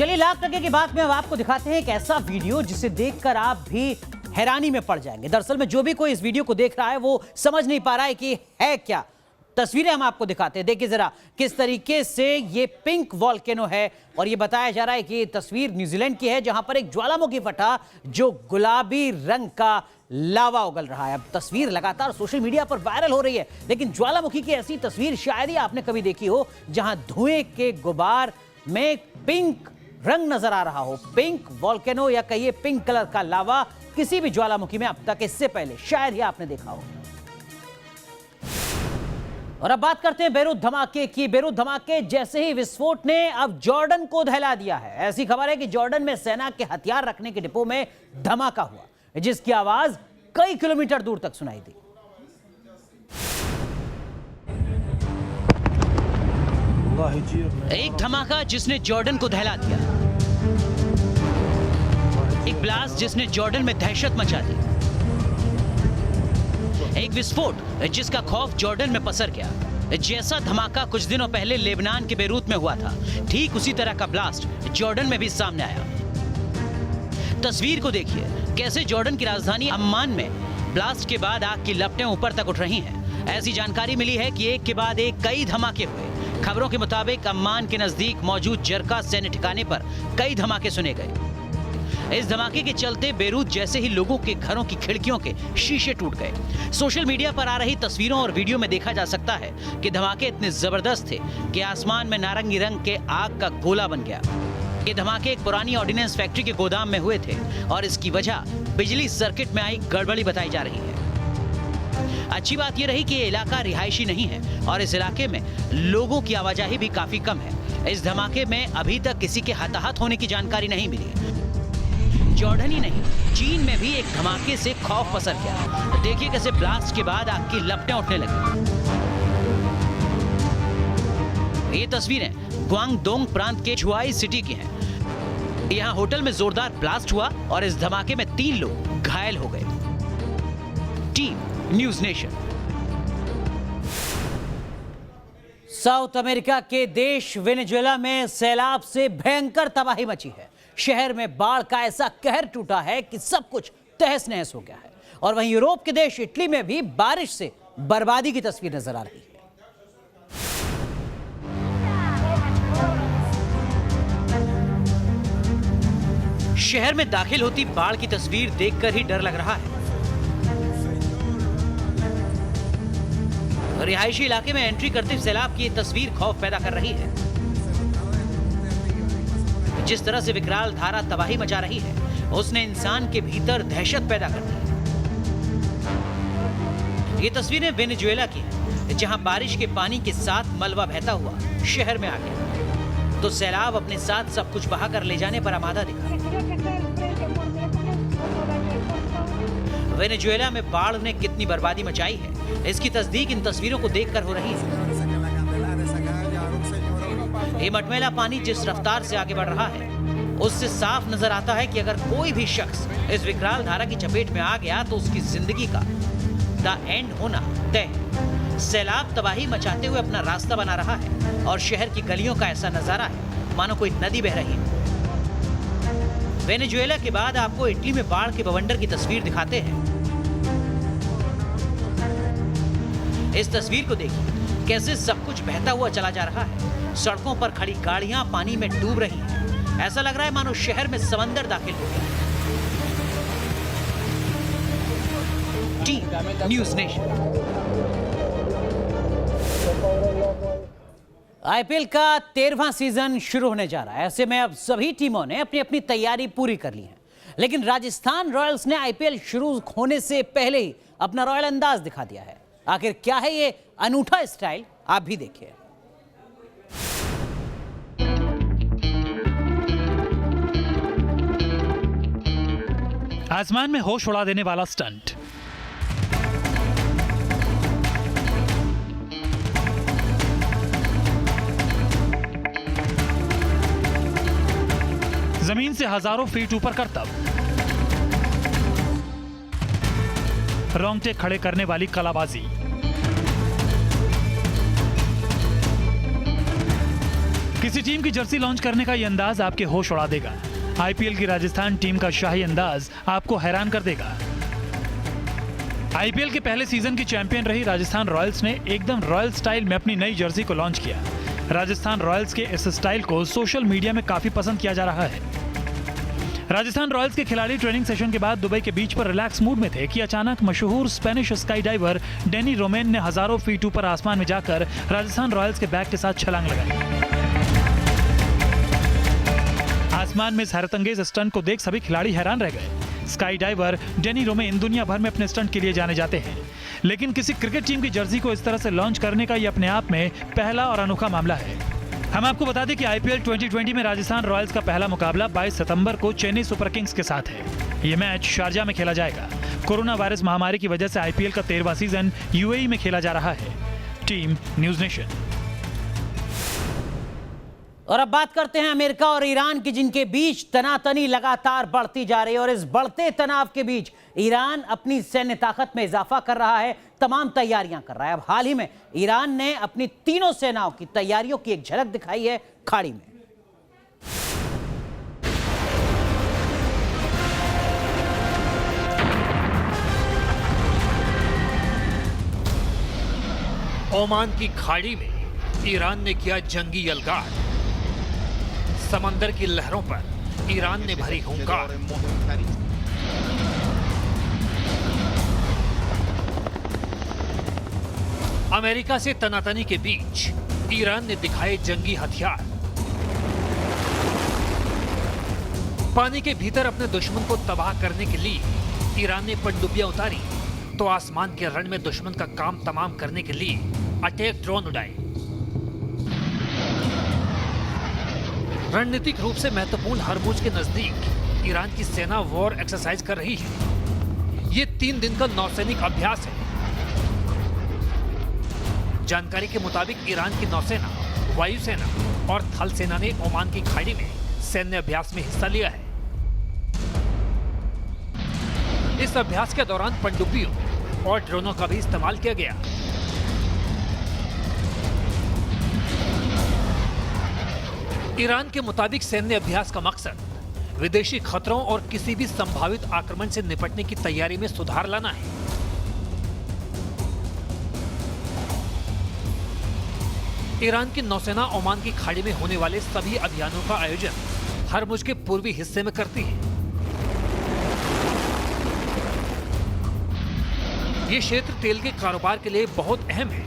चलिए लाख टके की बात में अब आपको दिखाते हैं एक ऐसा वीडियो जिसे देखकर आप भी हैरानी में पड़ जाएंगे। दरअसल में जो भी कोई इस वीडियो को देख रहा है वो समझ नहीं पा रहा है कि है क्या। तस्वीरें हम आपको दिखाते हैं, देखिए जरा किस तरीके से ये पिंक वॉल्केनो है और ये बताया जा रहा है कि ये तस्वीर न्यूजीलैंड की है जहां पर एक ज्वालामुखी फटा जो गुलाबी रंग का लावा उगल रहा है। अब तस्वीर लगातार सोशल मीडिया पर वायरल हो रही है, लेकिन ज्वालामुखी की ऐसी तस्वीर शायद ही आपने कभी देखी हो जहां धुएं के गुबार में पिंक रंग नजर आ रहा हो। पिंक वॉल्केनो या कहिए पिंक कलर का लावा किसी भी ज्वालामुखी में अब तक इससे पहले शायद ही आपने देखा हो। और अब बात करते हैं बेरूत धमाके की। बेरूत धमाके जैसे ही विस्फोट ने अब जॉर्डन को दहला दिया है। ऐसी खबर है कि जॉर्डन में सेना के हथियार रखने के डिपो में धमाका हुआ, जिसकी आवाज कई किलोमीटर दूर तक सुनाई दी। एक धमाका जिसने जॉर्डन को दहला दिया, एक ब्लास्ट जिसने जॉर्डन में दहशत मचा दी, एक विस्फोट जिसका खौफ जॉर्डन में पसर गया। जैसा धमाका कुछ दिनों पहले लेबनान के बेरूत में हुआ था, ठीक उसी तरह का ब्लास्ट जॉर्डन में भी सामने आया। तस्वीर को देखिए, कैसे जॉर्डन की राजधानी अम्मान में ब्लास्ट के बाद आग की लपटें ऊपर तक उठ रही हैं। ऐसी जानकारी मिली है कि एक के बाद एक कई धमाके हुए। खबरों के मुताबिक अम्मान के नजदीक मौजूद जरका सैन्य ठिकाने पर कई धमाके सुने गए। इस धमाके के चलते बेरूत जैसे ही लोगों के घरों की खिड़कियों के शीशे टूट गए। सोशल मीडिया पर आ रही तस्वीरों और वीडियो में देखा जा सकता है कि धमाके इतने जबरदस्त थे कि आसमान में नारंगी रंग के आग का गोला बन गया। ये धमाके एक पुरानी ऑर्डिनेंस फैक्ट्री के गोदाम में हुए थे और इसकी वजह बिजली सर्किट में आई गड़बड़ी बताई जा रही है। अच्छी बात यह रही कि ये इलाका रिहायशी नहीं है और इस इलाके में लोगों की आवाजाही भी काफी कम है। इस धमाके में अभी तक किसी के हताहत होने की जानकारी नहीं मिली। जॉर्डन ही नहीं, चीन में भी एक धमाके से खौफ पसर गया। देखिए कैसे ब्लास्ट के बाद आग की लपटें उठने लगी। ये तस्वीरें ग्वांगडोंग प्रांत के झुआई सिटी की हैं। यहाँ होटल में जोरदार ब्लास्ट हुआ और इस धमाके में 3 लोग घायल हो गए। Team news nation. South America के देश वेनेजुएला में सैलाब से भयंकर तबाही मची है। शहर में बाढ़ का ऐसा कहर टूटा है कि सब कुछ तहस नहस हो गया है। और वहीं यूरोप के देश इटली में भी बारिश से बर्बादी की तस्वीर नजर आ रही है। शहर में दाखिल होती बाढ़ की तस्वीर देखकर ही डर लग रहा है। रिहायशी इलाके में एंट्री करते सैलाब की ये तस्वीर खौफ पैदा कर रही है। जिस तरह से विकराल धारा तबाही मचा रही है, उसने इंसान के भीतर दहशत पैदा कर दी है। ये तस्वीरें वेनेजुएला की हैं, जहां बारिश के पानी के साथ मलबा बहता हुआ शहर में आ गया, तो सैलाब अपने साथ सब कुछ बहा कर ले जाने पर आमादा दिखा। वेनेजुएला में बाढ़ ने कितनी बर्बादी मचाई है, इसकी तस्दीक इन तस्वीरों को देखकर हो रही है। ये मटमैला पानी जिस रफ्तार से आगे बढ़ रहा है, उससे साफ नजर आता है कि अगर कोई भी शख्स इस विकराल धारा की चपेट में आ गया तो उसकी जिंदगी का द एंड होना तय है। सैलाब तबाही मचाते हुए अपना रास्ता बना रहा है और शहर की गलियों का ऐसा नजारा है मानो कोई नदी बह रही है। वेनेजुएला के बाद आपको इटली में बाढ़ के बवंडर की तस्वीर दिखाते हैं। इस तस्वीर को देखिए, कैसे सब कुछ बहता हुआ चला जा रहा है। सड़कों पर खड़ी गाड़ियां पानी में डूब रही हैं। ऐसा लग रहा है मानो शहर में समंदर दाखिल हो गया। Team news nation. आईपीएल का 13वां सीजन शुरू होने जा रहा है। ऐसे में अब सभी टीमों ने अपनी अपनी तैयारी पूरी कर ली है, लेकिन राजस्थान रॉयल्स ने आईपीएल शुरू होने से पहले ही अपना रॉयल अंदाज दिखा दिया है। आखिर क्या है ये अनूठा स्टाइल, आप भी देखिए। आसमान में होश उड़ा देने वाला स्टंट, जमीन से हजारों फीट ऊपर करतब, रोंगटे खड़े करने वाली कलाबाजी, किसी टीम की जर्सी लॉन्च करने का यह अंदाज आपके होश उड़ा देगा। आईपीएल की राजस्थान टीम का शाही अंदाज आपको हैरान कर देगा। आईपीएल के पहले सीजन की चैंपियन रही राजस्थान रॉयल्स ने एकदम रॉयल स्टाइल में अपनी नई जर्सी को लॉन्च किया। राजस्थान रॉयल्स के इस स्टाइल को सोशल मीडिया में काफी पसंद किया जा रहा है। राजस्थान रॉयल्स के खिलाड़ी ट्रेनिंग सेशन के बाद दुबई के बीच पर रिलैक्स मूड में थे कि अचानक मशहूर स्पेनिश स्काई डाइवर डेनी रोमेन ने हजारों फीट ऊपर आसमान में जाकर राजस्थान रॉयल्स के बैग के साथ छलांग लगाई। आसमान में इस हैरतअंगेज स्टंट को देख सभी खिलाड़ी हैरान रह गए। स्काई डाइवर डेनी रोमेन दुनिया भर में अपने स्टंट के लिए जाने जाते हैं, लेकिन किसी क्रिकेट टीम की जर्सी को इस तरह से लॉन्च करने का यह अपने आप में पहला और अनोखा मामला है। हम आपको बता दें कि आईपीएल 2020 में राजस्थान रॉयल्स का पहला मुकाबला 22 सितंबर को चेन्नई सुपर किंग्स के साथ है। यह मैच शारजाह में खेला जाएगा। कोरोना वायरस महामारी की वजह से आईपीएल का 13वां सीजन यूएई में खेला जा रहा है। Team news nation. और अब बात करते हैं अमेरिका और ईरान की, जिनके बीच तनातनी लगातार बढ़ती जा रही है। और इस बढ़ते तनाव के बीच ईरान अपनी सैन्य ताकत में इजाफा कर रहा है, तमाम तैयारियां कर रहा है। अब हाल ही में ईरान ने अपनी तीनों सेनाओं की तैयारियों की एक झलक दिखाई है खाड़ी में। ओमान की खाड़ी में ईरान ने किया जंगी अलगाव। समंदर की लहरों पर ईरान ने भरी हुंकार। अमेरिका से तनातनी के बीच ईरान ने दिखाए जंगी हथियार। पानी के भीतर अपने दुश्मन को तबाह करने के लिए ईरान ने पनडुब्बियां उतारी, तो आसमान के रण में दुश्मन का काम तमाम करने के लिए अटैक ड्रोन उड़ाए। रणनीतिक रूप से महत्वपूर्ण हरमुज के नजदीक ईरान की सेना वॉर एक्सरसाइज कर रही है। ये 3 दिन का नौसैनिक अभ्यास है। जानकारी के मुताबिक ईरान की नौसेना, वायुसेना और थल सेना ने ओमान की खाड़ी में सैन्य अभ्यास में हिस्सा लिया है। इस अभ्यास के दौरान पनडुब्बियों और ड्रोनों का भी इस्तेमाल किया गया। ईरान के मुताबिक सैन्य अभ्यास का मकसद विदेशी खतरों और किसी भी संभावित आक्रमण से निपटने की तैयारी में सुधार लाना है। ईरान की नौसेना ओमान की खाड़ी में होने वाले सभी अभियानों का आयोजन हरमुज के पूर्वी हिस्से में करती है। ये क्षेत्र तेल के कारोबार के लिए बहुत अहम है।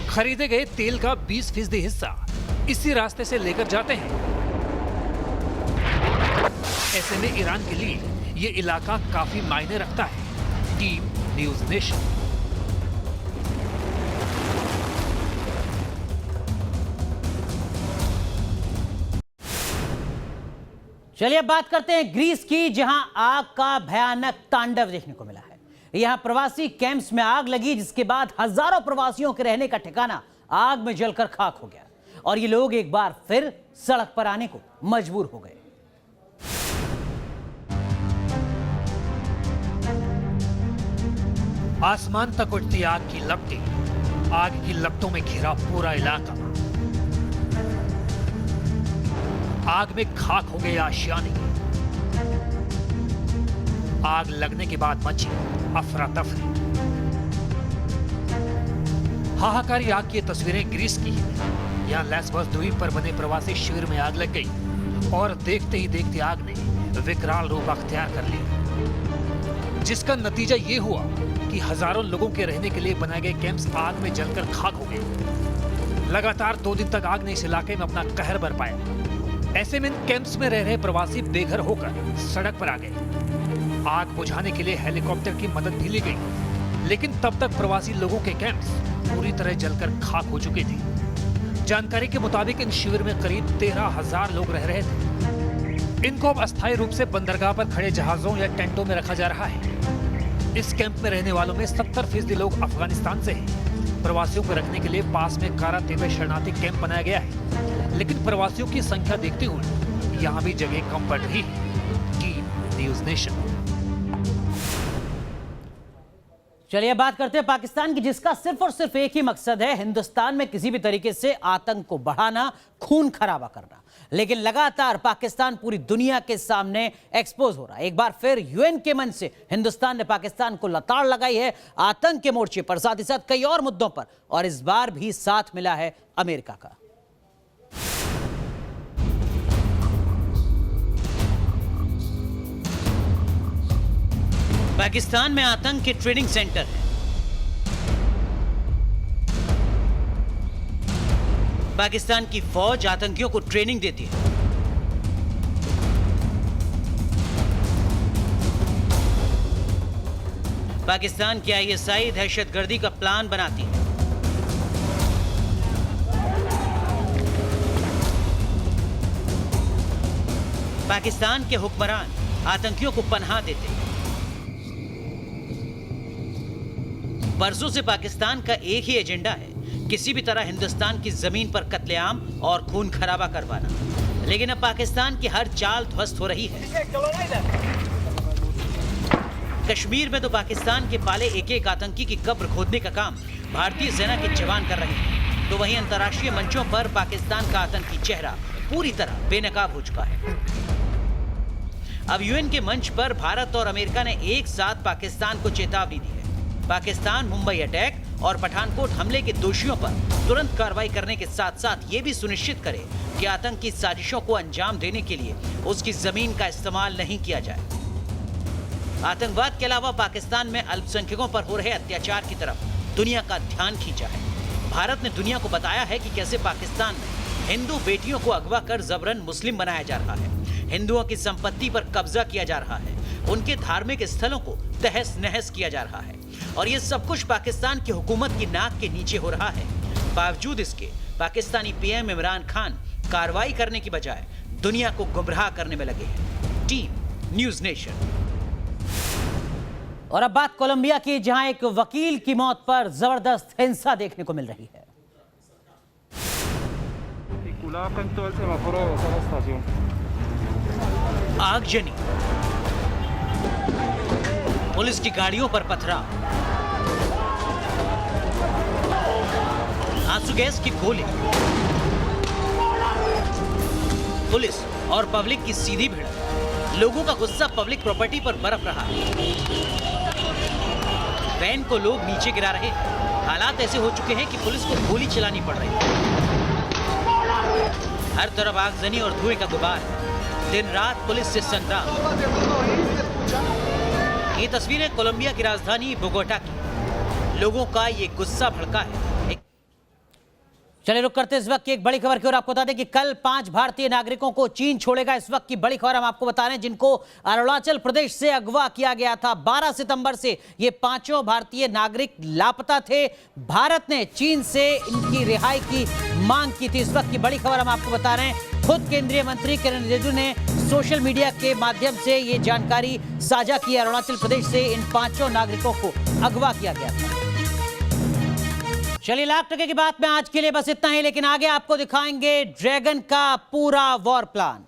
खरीदे गए तेल का 20% हिस्सा इसी रास्ते से लेकर जाते हैं। ऐसे में ईरान के लिए ये इलाका काफी मायने रखता है। Team news nation. चलिए अब बात करते हैं ग्रीस की, जहां आग का भयानक तांडव देखने को मिला है। यहां प्रवासी कैंप्स में आग लगी, जिसके बाद हजारों प्रवासियों के रहने का ठिकाना आग में जलकर खाक हो गया और ये लोग एक बार फिर सड़क पर आने को मजबूर हो गए। आसमान तक उठती आग की लपटें, आग की लपटों में घिरा पूरा इलाका। आग में खाक हो गए आशियाने। आग लगने के बाद मची अफरा तफरी। हाहाकारी आग की तस्वीरें ग्रीस की हैं। यहां लेस्बोस द्वीप पर बने प्रवासी शिविर में आग लग गई और देखते ही देखते आग ने विकराल रूप अख्तियार कर लिया, जिसका नतीजा ये हुआ कि हजारों लोगों के रहने के लिए बनाए गए कैंप्स आग में जलकर खाक हो गए। लगातार 2 दिन तक आग ने इस इलाके में अपना कहर बरपाया। ऐसे में इन कैंप्स में रह रहे प्रवासी बेघर होकर सड़क पर आ गए। आग बुझाने के लिए हेलीकॉप्टर की मदद भी ली गई, लेकिन तब तक प्रवासी लोगों के कैंप्स पूरी तरह जलकर खाक हो चुके थे। जानकारी के मुताबिक इन शिविर में करीब 13,000 लोग रह रहे थे। इनको अब अस्थायी रूप से बंदरगाह पर खड़े जहाजों या टेंटों में रखा जा रहा है। इस कैंप में रहने वालों में 70% लोग अफगानिस्तान से हैं। प्रवासियों को रखने के लिए पास में कारातेवे शरणार्थी कैंप बनाया गया है, लेकिन प्रवासियों की संख्या देखते हुए यहाँ भी जगह कम पड़ रही है। News nation. चलिए अब बात करते हैं पाकिस्तान की, जिसका सिर्फ और सिर्फ एक ही मकसद है, हिंदुस्तान में किसी भी तरीके से आतंक को बढ़ाना, खून खराबा करना। लेकिन लगातार पाकिस्तान पूरी दुनिया के सामने एक्सपोज हो रहा है। एक बार फिर यूएन के मंच से हिंदुस्तान ने पाकिस्तान को लताड़ लगाई है आतंक के मोर्चे पर, साथ ही साथ कई और मुद्दों पर, और इस बार भी साथ मिला है अमेरिका का। पाकिस्तान में आतंक के ट्रेनिंग सेंटर है। पाकिस्तान की फौज आतंकियों को ट्रेनिंग देती है। पाकिस्तान की आईएसआई दहशतगर्दी का प्लान बनाती है। पाकिस्तान के हुक्मरान आतंकियों को पनाह देते हैं। बरसों से पाकिस्तान का एक ही एजेंडा है, किसी भी तरह हिंदुस्तान की जमीन पर कत्लेआम और खून खराबा करवाना। लेकिन अब पाकिस्तान की हर चाल ध्वस्त हो रही है। कश्मीर में तो पाकिस्तान के पाले एक एक आतंकी की कब्र खोदने का काम भारतीय सेना के जवान कर रहे हैं, तो वहीं अंतर्राष्ट्रीय मंचों पर पाकिस्तान का आतंकी चेहरा पूरी तरह बेनकाब हो चुका है। अब यूएन के मंच पर भारत और अमेरिका ने एक साथ पाकिस्तान को चेतावनी दी है। पाकिस्तान मुंबई अटैक और पठानकोट हमले के दोषियों पर तुरंत कार्रवाई करने के साथ साथ ये भी सुनिश्चित करे कि आतंकी साजिशों को अंजाम देने के लिए उसकी जमीन का इस्तेमाल नहीं किया जाए। आतंकवाद के अलावा पाकिस्तान में अल्पसंख्यकों पर हो रहे अत्याचार की तरफ दुनिया का ध्यान खींचा है। भारत ने दुनिया को बताया है कि कैसे पाकिस्तान में हिंदू बेटियों को अगवा कर जबरन मुस्लिम बनाया जा रहा है, हिंदुओं की संपत्ति पर कब्जा किया जा रहा है, उनके धार्मिक स्थलों को तहस नहस किया जा रहा है, और ये सब कुछ पाकिस्तान की हुकूमत की नाक के नीचे हो रहा है। बावजूद इसके पाकिस्तानी पीएम इमरान खान कार्रवाई करने की बजाय दुनिया को गुमराह करने में लगे हैं। Team news nation. और अब बात कोलंबिया की, जहां एक वकील की मौत पर जबरदस्त हिंसा देखने को मिल रही है। आगजनी, पुलिस की गाड़ियों पर पथराव, आंसू गैस की गोली, पुलिस और पब्लिक की सीधी भिड़ंत। लोगों का गुस्सा पब्लिक प्रॉपर्टी पर बरफ रहा है। वैन को लोग नीचे गिरा रहे हैं। हालात ऐसे हो चुके हैं कि पुलिस को गोली चलानी पड़ रही है। हर तरफ आगजनी और धुएं का गुबार है। दिन रात पुलिस से संग्राम। ये तस्वीरें कोलंबिया की राजधानी बोगोटा की। लोगों का ये गुस्सा भड़का है। चलिए रुक करते इस वक्त की एक बड़ी खबर की ओर। आपको बता दें कि कल 5 भारतीय नागरिकों को चीन छोड़ेगा। इस वक्त की बड़ी खबर हम आपको बता रहे हैं, जिनको अरुणाचल प्रदेश से अगवा किया गया था। 12 सितंबर से ये 5 भारतीय नागरिक लापता थे। भारत ने चीन से इनकी रिहाई की मांग की थी। इस वक्त की बड़ी खबर हम आपको बता रहे हैं। खुद केंद्रीय मंत्री किरण रिजिजू ने सोशल मीडिया के माध्यम से ये जानकारी साझा की। अरुणाचल प्रदेश से इन 5 नागरिकों को अगवा किया गया था। चलिए लाख टके की बात में आज के लिए बस इतना ही, लेकिन आगे आपको दिखाएंगे ड्रैगन का पूरा वॉर प्लान।